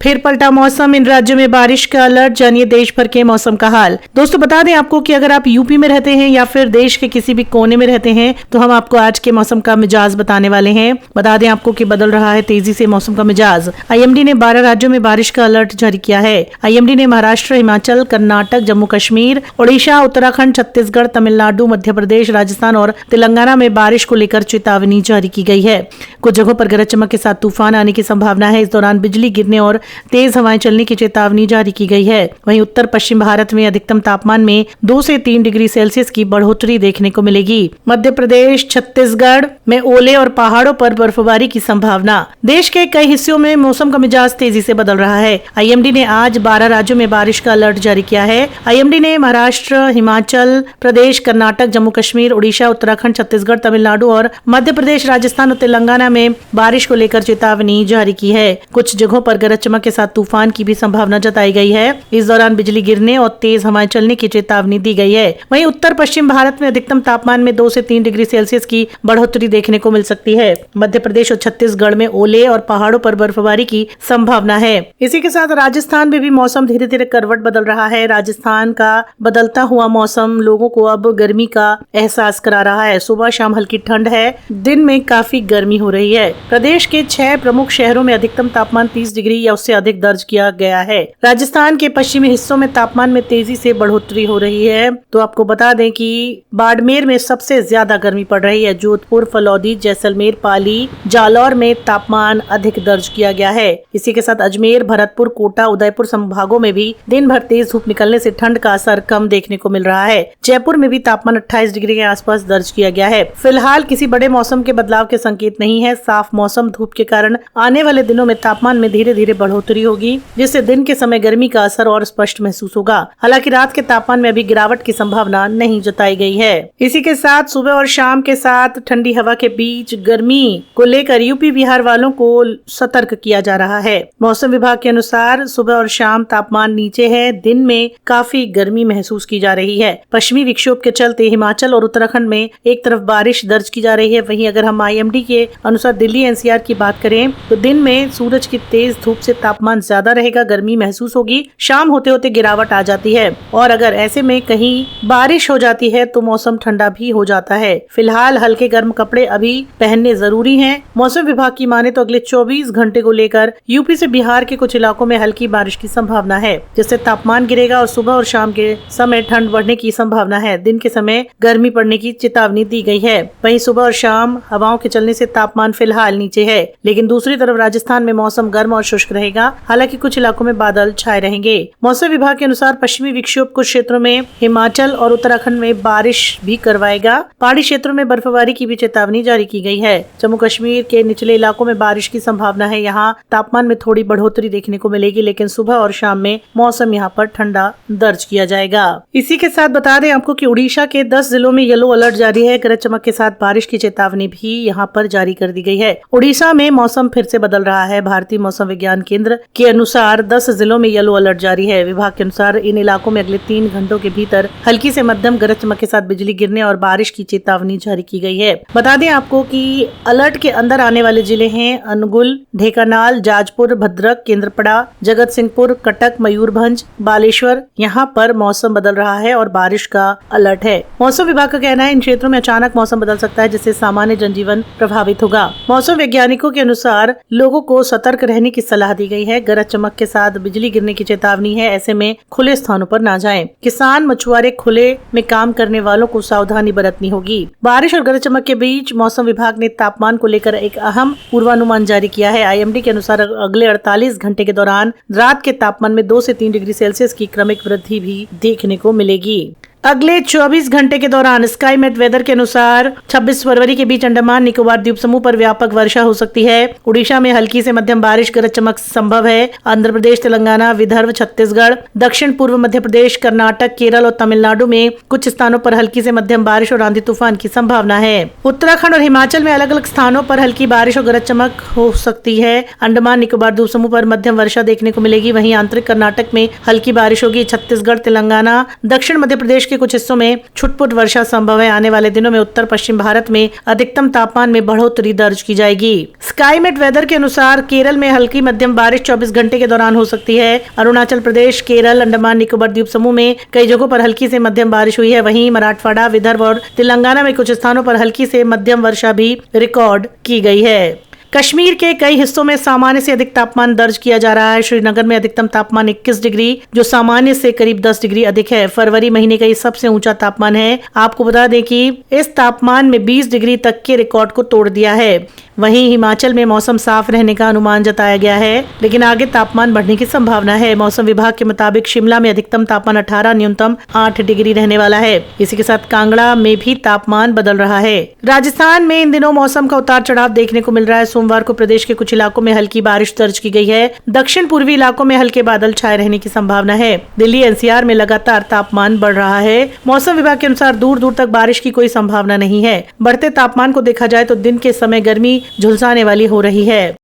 फिर पलटा मौसम, इन राज्यों में बारिश का अलर्ट, जानिए देश भर के मौसम का हाल। दोस्तों बता दें आपको कि अगर आप यूपी में रहते हैं या फिर देश के किसी भी कोने में रहते हैं तो हम आपको आज के मौसम का मिजाज बताने वाले हैं। बता दें आपको कि बदल रहा है तेजी से मौसम का मिजाज। आईएमडी ने 12 राज्यों में बारिश का अलर्ट जारी किया है। आईएमडी ने महाराष्ट्र, हिमाचल, कर्नाटक, जम्मू कश्मीर, ओडिशा, उत्तराखंड, छत्तीसगढ़, तमिलनाडु, मध्य प्रदेश, राजस्थान और तेलंगाना में बारिश को लेकर चेतावनी जारी की गई है। कुछ जगहों पर गरज चमक के साथ तूफान आने की संभावना है। इस दौरान बिजली गिरने और तेज हवाएं चलने की चेतावनी जारी की गई है। वहीं उत्तर पश्चिम भारत में अधिकतम तापमान में 2 से 3 डिग्री सेल्सियस की बढ़ोतरी देखने को मिलेगी। मध्य प्रदेश, छत्तीसगढ़ में ओले और पहाड़ों पर बर्फबारी की संभावना। देश के कई हिस्सों में मौसम का मिजाज तेजी से बदल रहा है। आईएमडी ने आज 12 राज्यों में बारिश का अलर्ट जारी किया है। आईएमडी ने महाराष्ट्र, हिमाचल प्रदेश, कर्नाटक, जम्मू कश्मीर, ओडिशा, उत्तराखंड, छत्तीसगढ़, तमिलनाडु और मध्य प्रदेश, राजस्थान और तेलंगाना में बारिश को लेकर चेतावनी जारी की है। कुछ जगहों पर गरज चमक के साथ तूफान की भी संभावना जताई गई है। इस दौरान बिजली गिरने और तेज हवाएं चलने की चेतावनी दी गई है। वहीं उत्तर पश्चिम भारत में अधिकतम तापमान में 2 से 3 डिग्री सेल्सियस की बढ़ोतरी देखने को मिल सकती है। मध्य प्रदेश और छत्तीसगढ़ में ओले और पहाड़ों पर बर्फबारी की संभावना है। इसी के साथ राजस्थान में भी मौसम धीरे धीरे करवट बदल रहा है। राजस्थान का बदलता हुआ मौसम लोगों को अब गर्मी का एहसास करा रहा है। सुबह शाम हल्की ठंड है, दिन में काफी गर्मी हो रही है। प्रदेश के 6 प्रमुख शहरों में अधिकतम तापमान 30 डिग्री या उससे अधिक दर्ज किया गया है। राजस्थान के पश्चिमी हिस्सों में तापमान में तेजी से बढ़ोतरी हो रही है। तो आपको बता दें कि बाड़मेर में सबसे ज्यादा गर्मी पड़ रही है। जोधपुर, फलौदी, जैसलमेर, पाली, जालौर में तापमान अधिक दर्ज किया गया है। इसी के साथ अजमेर, भरतपुर, कोटा, उदयपुर संभागों में भी दिन भर तेज धूप निकलने से ठंड का असर कम देखने को मिल रहा है। जयपुर में भी तापमान 28 डिग्री के आसपास दर्ज किया गया है। फिलहाल किसी बड़े मौसम के बदलाव के संकेत नहीं है। साफ मौसम, धूप के कारण आने वाले दिनों में तापमान में धीरे धीरे बढ़ोतरी होगी, जिससे दिन के समय गर्मी का असर और स्पष्ट महसूस होगा। हालांकि रात के तापमान में अभी गिरावट की संभावना नहीं जताई गई है। इसी के साथ सुबह और शाम के साथ ठंडी हवा के बीच गर्मी को लेकर यूपी बिहार वालों को सतर्क किया जा रहा है। मौसम विभाग के अनुसार सुबह और शाम तापमान नीचे है, दिन में काफी गर्मी महसूस की जा रही है। पश्चिमी विक्षोभ के चलते हिमाचल और उत्तराखंड में एक तरफ बारिश दर्ज की जा रही है। वहीं अगर हम आईएमडी के अनुसार दिल्ली एनसीआर की बात करें तो दिन में सूरज की तेज धूप से तापमान ज्यादा रहेगा, गर्मी महसूस होगी। शाम होते होते गिरावट आ जाती है और अगर ऐसे में कहीं बारिश हो जाती है तो मौसम ठंडा भी हो जाता है। फिलहाल हल्के गर्म कपड़े अभी पहनने जरूरी हैं। मौसम विभाग की माने तो अगले 24 घंटे को लेकर यूपी से बिहार के कुछ इलाकों में हल्की बारिश की संभावना है, जिससे तापमान गिरेगा और सुबह और शाम के समय ठंड बढ़ने की संभावना है। दिन के समय गर्मी पड़ने की चेतावनी दी गई है। वहीं सुबह और शाम हवाओं के चलने से तापमान फिलहाल नीचे है, लेकिन दूसरी तरफ राजस्थान में मौसम गर्म और शुष्क रहेगा। हालांकि कुछ इलाकों में बादल छाए रहेंगे। मौसम विभाग के अनुसार पश्चिमी विक्षोभ कुछ क्षेत्रों में हिमाचल और उत्तराखंड में बारिश भी करवाएगा। पहाड़ी क्षेत्रों में बर्फबारी की भी चेतावनी जारी की गई है। जम्मू कश्मीर के निचले इलाकों में बारिश की संभावना है। यहाँ तापमान में थोड़ी बढ़ोतरी देखने को मिलेगी, लेकिन सुबह और शाम में मौसम यहाँ पर ठंडा दर्ज किया जाएगा। इसी के साथ बता दें आपको कि उड़ीसा के 10 जिलों में येलो अलर्ट जारी है। गरज चमक के साथ बारिश की चेतावनी भी यहाँ पर जारी कर दी गई है। उड़ीसा में मौसम फिर से बदल रहा है। भारतीय मौसम विज्ञान केंद्र के अनुसार 10 जिलों में येलो अलर्ट जारी है। विभाग के अनुसार इन इलाकों में अगले 3 घंटों के भीतर हल्की से मध्यम गरज चमक के साथ बिजली गिरने और बारिश की चेतावनी जारी की गई है। बता दें आपको कि अलर्ट के अंदर आने वाले जिले हैं अनुगुल, ढेंकानाल, जाजपुर, भद्रक, केंद्रपड़ा, जगत सिंहपुर, कटक, मयूरभंज, बालेश्वर। यहाँ पर मौसम बदल रहा है और बारिश का अलर्ट है। मौसम विभाग का कहना है इन क्षेत्रों में अचानक मौसम बदल सकता है, जिससे सामान्य जनजीवन प्रभावित होगा। मौसम वैज्ञानिकों के अनुसार लोगों को सतर्क रहने की सलाह दी गई है। गरज चमक के साथ बिजली गिरने की चेतावनी है। ऐसे में खुले स्थानों पर ना जाएं। किसान, मछुआरे, खुले में काम करने वालों को सावधानी बरतनी होगी। बारिश और गरज चमक के बीच मौसम विभाग ने तापमान को लेकर एक अहम पूर्वानुमान जारी किया है। आईएमडी के अनुसार अगले 48 घंटे के दौरान रात के तापमान में 2 से 3 डिग्री सेल्सियस की क्रमिक वृद्धि भी देखने को मिलेगी। अगले 24 घंटे के दौरान स्काई मेट वेदर के अनुसार 26 फरवरी के बीच अंडमान निकोबार द्वीप समूह पर व्यापक वर्षा हो सकती है। उड़ीसा में हल्की से मध्यम बारिश, गरज चमक संभव है। आंध्र प्रदेश, तेलंगाना, विदर्भ, छत्तीसगढ़, दक्षिण पूर्व मध्य प्रदेश, कर्नाटक, केरल और तमिलनाडु में कुछ स्थानों पर हल्की से मध्यम बारिश और आंधी तूफान की संभावना है। उत्तराखंड और हिमाचल में अलग अलग स्थानों पर हल्की बारिश और गरज चमक हो सकती है। अंडमान निकोबार द्वीप समूह पर मध्यम वर्षा देखने को मिलेगी। वहीं आंतरिक कर्नाटक में हल्की बारिश होगी। छत्तीसगढ़, तेलंगाना, दक्षिण मध्य प्रदेश के कुछ हिस्सों में छुटपुट वर्षा संभव है। आने वाले दिनों में उत्तर पश्चिम भारत में अधिकतम तापमान में बढ़ोतरी दर्ज की जाएगी। स्काईमेट वेदर के अनुसार केरल में हल्की मध्यम बारिश 24 घंटे के दौरान हो सकती है। अरुणाचल प्रदेश, केरल, अंडमान निकोबार द्वीप समूह में कई जगहों पर हल्की से मध्यम बारिश हुई है। वहीं मराठवाड़ा, विदर्भ और तेलंगाना में कुछ स्थानों पर हल्की से मध्यम वर्षा भी रिकॉर्ड की गई है। कश्मीर के कई हिस्सों में सामान्य से अधिक तापमान दर्ज किया जा रहा है। श्रीनगर में अधिकतम तापमान 21 डिग्री, जो सामान्य से करीब 10 डिग्री अधिक है। फरवरी महीने का ये सबसे ऊंचा तापमान है। आपको बता दें कि इस तापमान में 20 डिग्री तक के रिकॉर्ड को तोड़ दिया है। वहीं हिमाचल में मौसम साफ रहने का अनुमान जताया गया है, लेकिन आगे तापमान बढ़ने की संभावना है। मौसम विभाग के मुताबिक शिमला में अधिकतम तापमान 18, न्यूनतम 8 डिग्री रहने वाला है। इसी के साथ कांगड़ा में भी तापमान बदल रहा है। राजस्थान में इन दिनों मौसम का उतार चढ़ाव देखने को मिल रहा है। सोमवार को प्रदेश के कुछ इलाकों में हल्की बारिश दर्ज की गई है। दक्षिण पूर्वी इलाकों में हल्के बादल छाए रहने की संभावना है। दिल्ली एनसीआर में लगातार तापमान बढ़ रहा है। मौसम विभाग के अनुसार दूर दूर तक बारिश की कोई संभावना नहीं है। बढ़ते तापमान को देखा जाए तो दिन के समय गर्मी झुलसाने वाली हो रही है।